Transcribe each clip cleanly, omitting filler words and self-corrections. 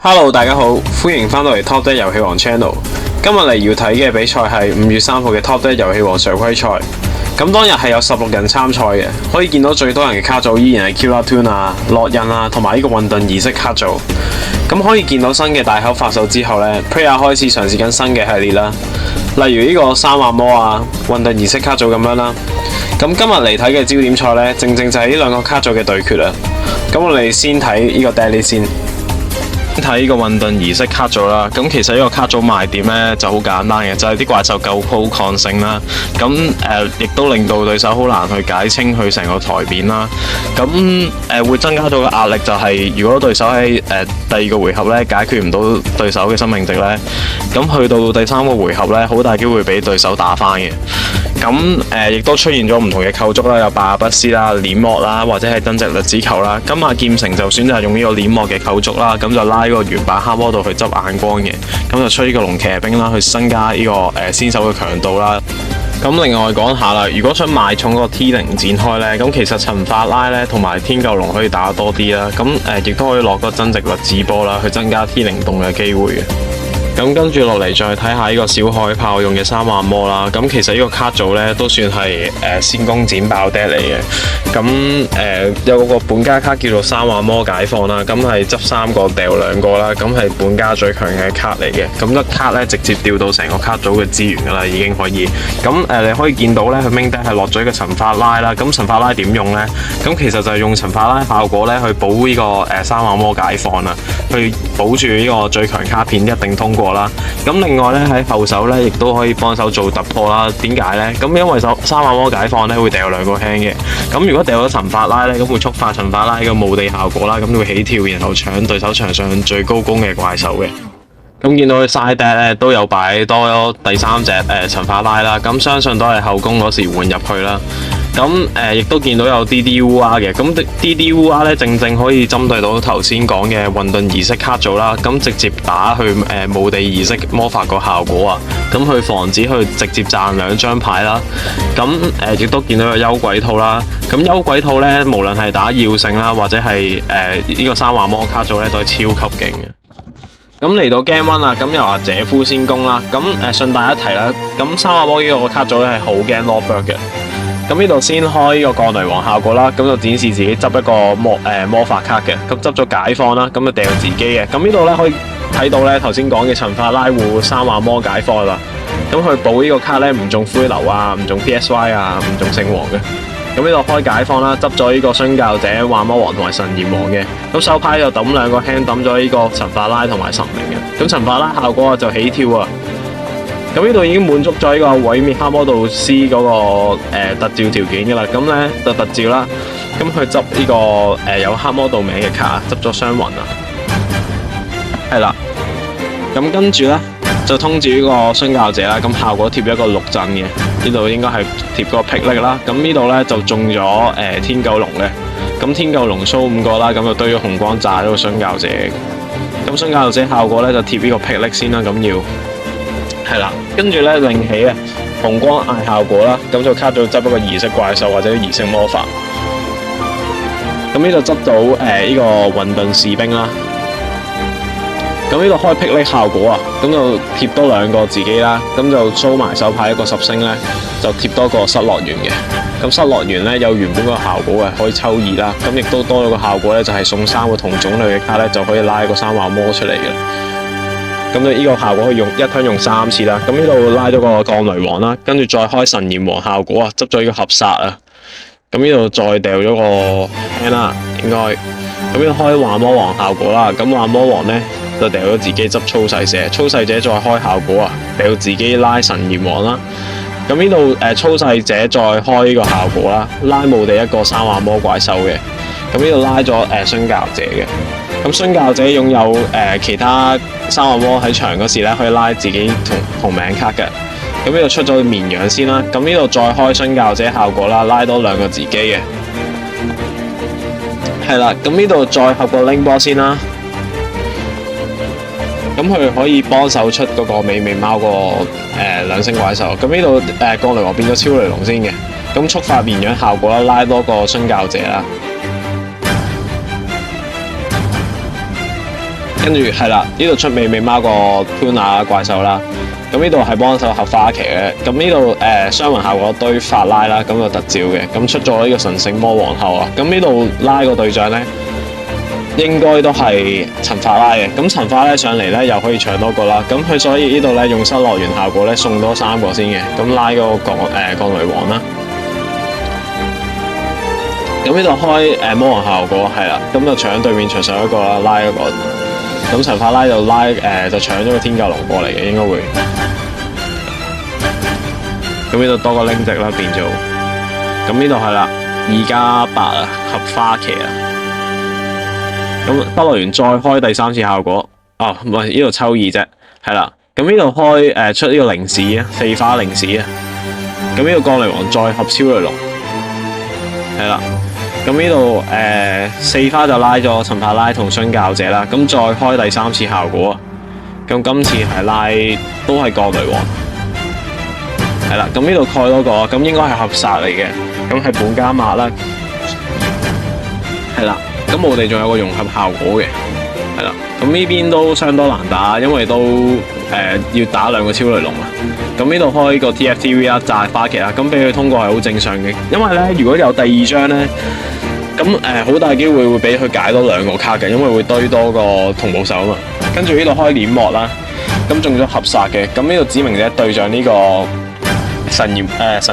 Hello， 大家好，歡迎翻到嚟 Top Deck 遊戲王 Channel。今日嚟要睇嘅比賽係5月3號嘅 Top Deck 遊戲王常規賽。咁當日係有16人參賽嘅，可以見到最多人嘅卡組依然係 Killer Toon 啊、洛印啊，同埋呢個混沌儀式卡組。咁可以見到新嘅大口發售之後呢 Player 開始嘗試緊新嘅系列啦，例如呢個三幻魔啊、混沌儀式卡組咁樣啦。咁今日嚟睇嘅焦點賽呢，正正就係呢兩個卡組嘅對決啦。咁我哋先睇呢個 Deadly 先。睇呢個混沌儀式卡組啦，咁其實呢個卡組賣點呢就好簡單嘅，就係啲怪獸夠高抗性啦，咁亦都令到對手好難去解清佢成個台面啦，咁會增加到嘅壓力就係、如果對手喺第二個回合呢解決唔到對手嘅生命值呢，咁去到第三個回合呢，好大機會俾對手打翻嘅。咁亦都出現咗唔同嘅構築啦，有白亞不斯啦、鏈幕啦，或者係增值粒子球啦。咁阿劍城就選擇用呢個鏈幕嘅構築啦，咁就拉呢個原版黑魔道去執眼光嘅，咁就出呢個龍騎兵啦，去增加呢個先手嘅強度啦。咁另外講下啦，如果想買重個 T0 展開呢，咁其實陳法拉呢同埋天救龍可以打得多啲啦，咁亦都可以落個增值粒子波啦，去增加 T0 動嘅機會嘅。咁跟住落嚟再睇下呢個小海豹用嘅三幻魔啦，咁其實呢個卡組呢都算係先攻展爆 deck 嚟嘅。咁有個本家卡叫做三幻魔解放啦，咁係執3個掉2個啦，咁係本家最強嘅卡嚟嘅。咁一卡呢直接掉到成個卡組嘅資源噶啦，已經可以。咁你可以見到呢，佢 main deck 係落咗一個陳法拉啦。咁陳法拉點用呢？咁其實就係用陳法拉效果呢去保呢個三幻魔解放啦，去保住呢個最強卡片一定通過啦。咁另外咧喺後手咧，亦都可以幫手做突破啦。點解咧？咁因為三幻魔解放咧會掉2個輕嘅。咁如果掉咗陳法拉咧，咁會觸發陳法拉嘅墓地效果啦，咁會起跳，然後搶對手場上最高攻嘅怪獸嘅。咁見到佢 side deck 咧都有擺多第3隻陳法拉啦，咁相信都係後宮嗰時換入去啦。咁亦都見到有 DDUR 嘅，咁 DDUR 咧正可以針對到頭先講嘅混沌儀式卡組啦，咁直接打去墓地儀式魔法個效果啊，咁去防止佢直接賺2張牌啦。咁亦都見到有幽鬼兔啦，咁幽鬼兔咧無論係打耀聖啦，或者係呢個三幻魔卡組咧都係超級勁嘅。咁嚟到 Game 1啦，咁由阿姐夫先攻啦。咁順帶一提啦，咁三幻魔呢個卡組咧係好驚 Lordberg 嘅。咁呢度先開呢個降雷王效果啦，咁就展示自己執一個魔法卡嘅，咁執咗解放啦，咁就掉自己嘅。咁呢度咧可以睇到咧頭先講嘅陳法拉護三幻魔解放啦，咁佢補呢個卡咧唔中灰流啊，唔中 PSY 啊，唔中聖王嘅。咁呢度開解放啦，執咗呢個殉教者、幻魔王同埋神炎王嘅。咁手牌就抌2個輕，抌咗呢個陳法拉同埋神明嘅。咁陳法拉效果就起跳啊！咁呢度已經滿足咗呢個毀滅黑魔道師嗰個特召條件嘅啦，咁咧就特召啦，咁佢執呢個有黑魔道名嘅卡，執咗雙魂啊，係啦，咁跟住咧就通知呢個殉教者啦，咁效果貼咗一個6陣嘅，呢度應該係貼個霹靂啦，咁呢度咧就中咗天救龍嘅，咁天救龍 show 5個啦，咁就堆咗紅光炸咗個殉教者，咁殉教者效果咧就貼呢個霹靂先啦，咁要。係啦，跟住咧另起啊紅光嗌效果啦，咁就卡咗執一個儀式怪獸或者儀式魔法。咁呢度執到呢個混沌士兵啦。咁呢度開霹靂效果啊，咁就貼多2個自己啦，咁就 show 埋手牌一個10星咧，就貼多個失樂園嘅。咁失樂園咧有原本個效果嘅，可以抽2啦，咁亦都多咗個效果咧，就係送3個同種類嘅卡咧，就可以拉個三幻魔出嚟嘅。咁呢個效果可以一turn用3次啦。咁呢度拉咗個降雷王啦，跟住再開神炎王效果啊，執咗呢個合殺啊。咁呢度再掉咗個輕啦，應該。咁呢度開幻魔王效果啦，咁幻魔王咧就掉咗自己執粗細者，粗細者再開效果啊，掉自己拉神炎王啦。咁呢度粗細者再開呢個效果啦，拉墓地一個三幻魔怪獸嘅。咁呢度拉咗殉教者嘅。咁殉教者擁有其他三幻魔喺場嗰時咧，可以拉自己同名卡嘅。咁呢度出咗綿羊先啦，咁呢度再開殉教者效果啦，拉多2個自己嘅。係啦，咁呢度再合個 link 波先啦。咁佢可以幫手出嗰個美味貓個2星怪獸。咁呢度降雷王變咗超雷龍先嘅。咁觸發綿羊效果啦，拉多個殉教者啦。跟住係啦，呢度出美美貓個 Tuna 怪獸啦。咁呢度係幫手合花旗嘅。咁呢度雙魂效果堆法拉啦，咁有特照嘅。咁出咗呢個神聖魔皇后啊。咁呢度拉個對象咧，應該都係陳法拉嘅。咁陳法拉上嚟咧，又可以搶多個啦。咁佢所以呢度咧用失樂園效果咧送多3個先嘅。咁拉嗰個鋼雷王啦。咁呢度開魔王效果係啦，咁就搶對面場上一個啦，拉一個。咁陳法拉就就搶咗個天教龍過嚟嘅，應該會。咁呢度多個拎值啦，變做。咁呢度係啦，2+8啊，合花旗啊。咁失樂園再開第3次效果，哦唔係呢度抽2啫，係啦。咁呢度開出呢個靈使啊，四花靈使啊。咁呢個鋼雷王再合超雷龍，係啦。咁呢度4花就拉咗陳法拉同殉教者啦，咁再開第3次效果啊，咁今次係拉都係鋼雷王，係啦，咁呢度蓋多個，咁應該係合殺嚟嘅，咁係本加碼啦，係啦，咁我哋仲有個融合效果嘅，係啦，咁呢邊都相當難打，因為都要打2個超雷龍啊，咁呢度開個 TFTV 啦，炸花旗啦，咁俾佢通過係好正常嘅，因為咧如果有第2張咧。咁好大機會會俾佢解多2個卡嘅，因為會堆多個同步手啊嘛。跟住呢度開鏈幕啦，咁中咗合殺嘅。咁呢度指明者對上呢個神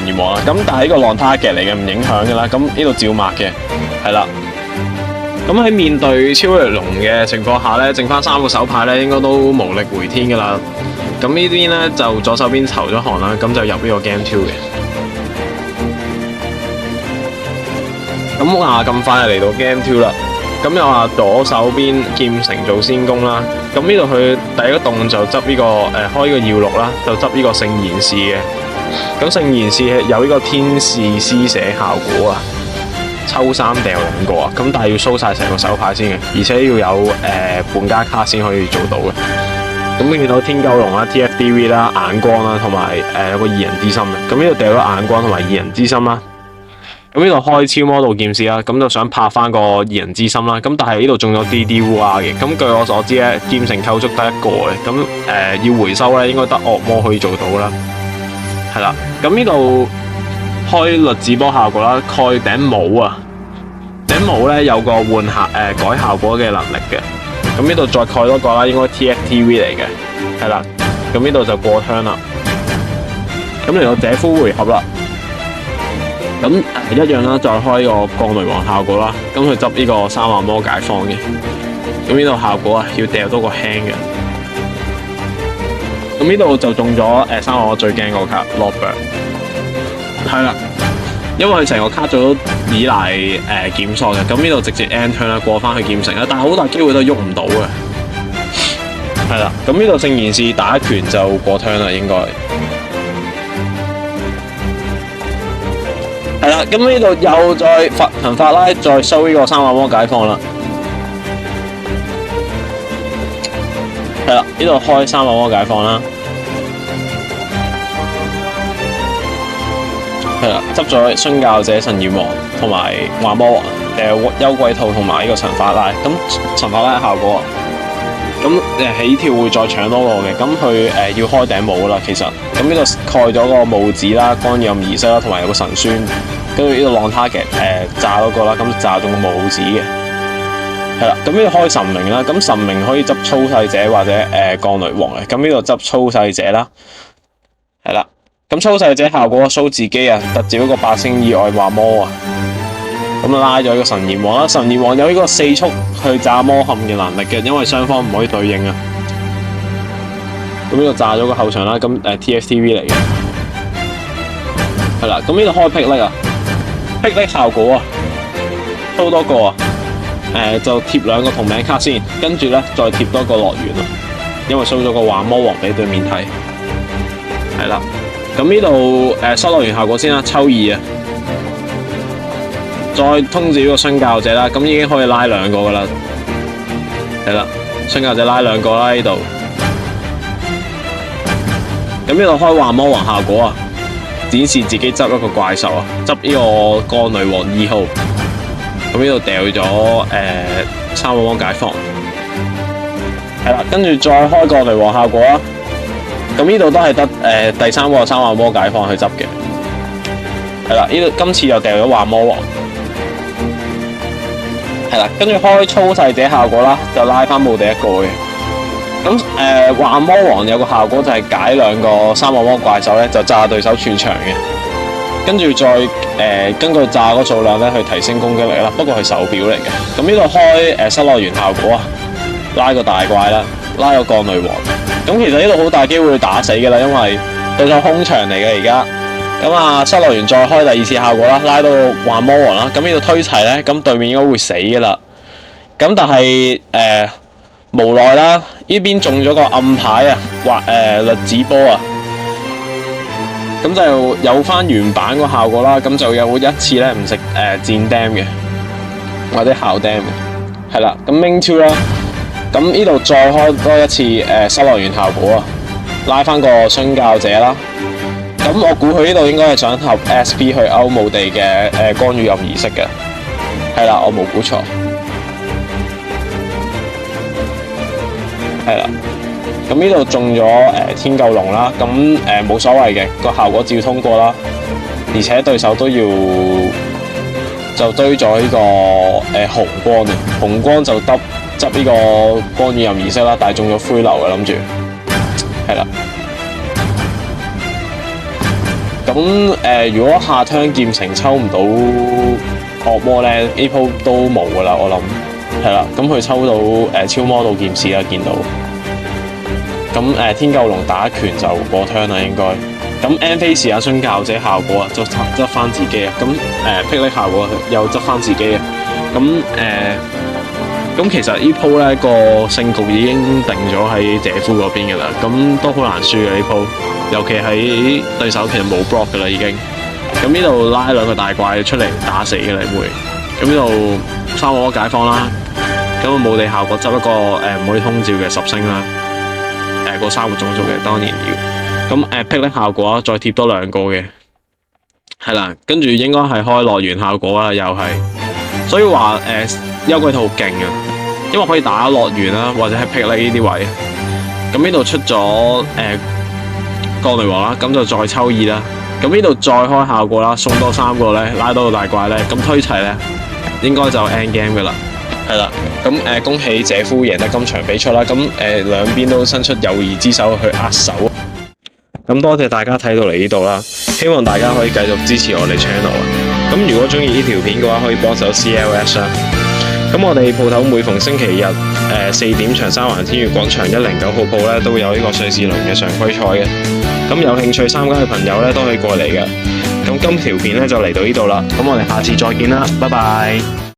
炎王啦。咁但係呢個浪 target 嚟嘅，唔影響嘅啦。咁呢度照抹嘅，係啦。咁喺面對超雷龍嘅情況下咧，剩翻3個手牌咧，應該都無力回天噶啦。咁呢邊咧就左手邊投咗降啦，咁就入呢個 Game 2嘅。咁咁快就嚟到 Game 2啦，咁又話左手邊劍城做先攻啦，咁呢度佢第一個動就執呢個開呢個耀錄啦，就執呢個聖賢士嘅，咁聖賢士有呢個天使施捨效果啊，抽3掉2個啊，咁但係要 show 晒成個手牌先嘅，而且要有半加卡先可以做到嘅。咁見到天狗龍啦、TFDV 啦、眼光啦，同埋有個異人之心嘅，咁呢度掉咗眼光同埋異人之心啦。咁呢度開超魔導劍士啦，咁就想拍翻個異人之心啦。咁但係呢度仲有 DDUR 嘅。咁據我所知咧，劍城構築得1個嘅。咁要回收咧，應該得惡魔可以做到啦。係啦。咁呢度開律子波效果啦，蓋頂帽啊。頂帽咧有個換改效果嘅能力嘅。咁呢度再蓋多個啦，應該 TFTV 嚟嘅。係啦。咁呢度就過槍啦。咁嚟到姐夫回合啦。咁一樣啦，再開個鋼雷王效果啦，咁佢執呢個3萬魔解放嘅，咁呢度效果啊要掉多個輕嘅，咁呢度就中咗3萬我最驚個卡 Lobber， 係啦，因為佢成個卡組都依賴檢索嘅，咁呢度直接 end turn 啦，過翻去劍城啦，但係好大機會都喐唔到嘅，係啦，咁呢度聖賢士打一拳就過 turn 啦，應該。係啦，咁呢度又再陳法拉再收呢個3萬魔解放啦。係啦，呢度開3萬魔解放啦。係啦，執咗殉教者神炎王同埋幻魔王，幽鬼兔同埋呢個陳法拉。咁陳法拉效果啊，咁起跳會再搶多個嘅，咁佢要開頂帽啦，其實。咁呢度蓋咗個帽子啦、光焰儀式啦，同埋有個神宣，跟住呢度浪 target 炸嗰個啦，咁炸中個帽子嘅，係啦。咁呢度開神明啦，咁神明可以執操勢者或者鋼雷王嘅，咁呢度執操勢者啦，係啦。咁操勢者效果 show 自己啊，特照一個8星意外幻魔啊，咁拉咗一個神炎王啦，神炎王有呢個4速去炸魔陷嘅能力嘅，因為雙方唔可以對應啊。咁呢度炸咗個後場啦，咁TFTV 嚟嘅，係啦。咁呢度開霹靂啊，霹靂效果啊，抽多個啊，就貼2個同名卡先，跟住咧再貼多個樂園啊，因為 show 咗個幻魔王俾對面睇，係啦。咁呢度失樂園效果先啦，抽2啊，再通知呢個殉教者啦，咁已經可以拉2個噶啦，係啦，殉教者拉2個啦呢度。咁呢度開幻魔王效果啊，展示自己執一個怪獸啊，執呢個鋼雷王2號。咁呢度掉咗3個魔解放，係啦，跟住再開個雷王效果啦。咁呢度都係得第3個3幻魔解放去執嘅。係啦，呢度今次又掉咗幻魔王。係啦，跟住開粗細者效果啦，就拉翻墓地一個嘅。咁幻魔王有個效果就係解2個3幻魔怪獸咧，就炸對手全場嘅。跟住再根據炸嗰數量咧去提升攻擊力啦。不過係手表嚟嘅。咁呢度開失樂園效果啊，拉個大怪啦，拉個鋼雷王。咁其實呢度好大機會打死嘅啦，因為對手空場嚟嘅而家。咁啊，失樂園再開第2次效果啦，拉到幻魔王啦。咁呢度推齊咧，咁對面應該會死嘅啦。咁但係無奈啦，呢邊中咗個暗牌啊，栗子波啊。咁就有翻原版個效果啦。咁就有一次咧唔食戰 dam 嘅，或者校 dam 嘅，係啦。咁 main 2啦。咁呢度再開多一次失樂園效果啊，拉翻個殉教者啦。咁我估佢呢度應該係想合 SP 去勾墓地嘅干預任儀式嘅，係啦，我冇估錯。係啦，咁呢度中咗天救龍啦，咁冇所謂嘅，個效果照通過啦，而且對手都要就堆咗呢個紅光嘅，紅光就執呢個干預任儀式啦，但係中咗灰流嘅諗住，係啦。咁如果下槍劍城抽唔到惡魔咧，呢鋪都冇噶啦，我諗係啦。咁佢抽到超魔導劍士啦，見到。咁天救龍打一拳就過槍啦，應該。咁 N 飛時間殉教者效果啊，就執翻自己啊。咁霹靂效果又執翻自己啊。咁其實呢鋪咧個勝局已經定咗喺姐夫嗰邊嘅啦，咁都好難輸嘅呢鋪，尤其喺對手其實冇 block 嘅啦已經。咁呢度拉2個大怪出嚟打死嘅啦會。咁呢度3個解放啦，咁墓地效果執一個唔可以通照嘅10星啦，個3個種族嘅當然要。咁霹靂效果再貼多2個嘅，係啦，跟住應該係開樂園效果啦，又係。所以話幽鬼兔好勁啊，因為可以打樂園啦，或者係霹靂呢啲位。咁呢度出咗鋼雷王啦，咁就再抽2啦。咁呢度再開效果啦，送多3個咧，拉多個大怪咧，咁推齊咧，應該就 end game 噶啦。係啦，咁恭喜姐夫贏得今場比賽啦。咁兩邊都伸出友誼之手去握手。咁多謝大家睇到嚟呢度啦，希望大家可以繼續支持我哋 channel 啊。咁如果中意呢條片嘅話，可以幫手 CLS 啦。咁我哋鋪頭每逢星期日4點長沙灣天悦廣場109號鋪咧，都會有呢個瑞士輪嘅常規賽嘅。咁有興趣參加嘅朋友咧，都可以過嚟嘅。咁今條片咧就嚟到呢度啦。咁我哋下次再見啦，拜拜。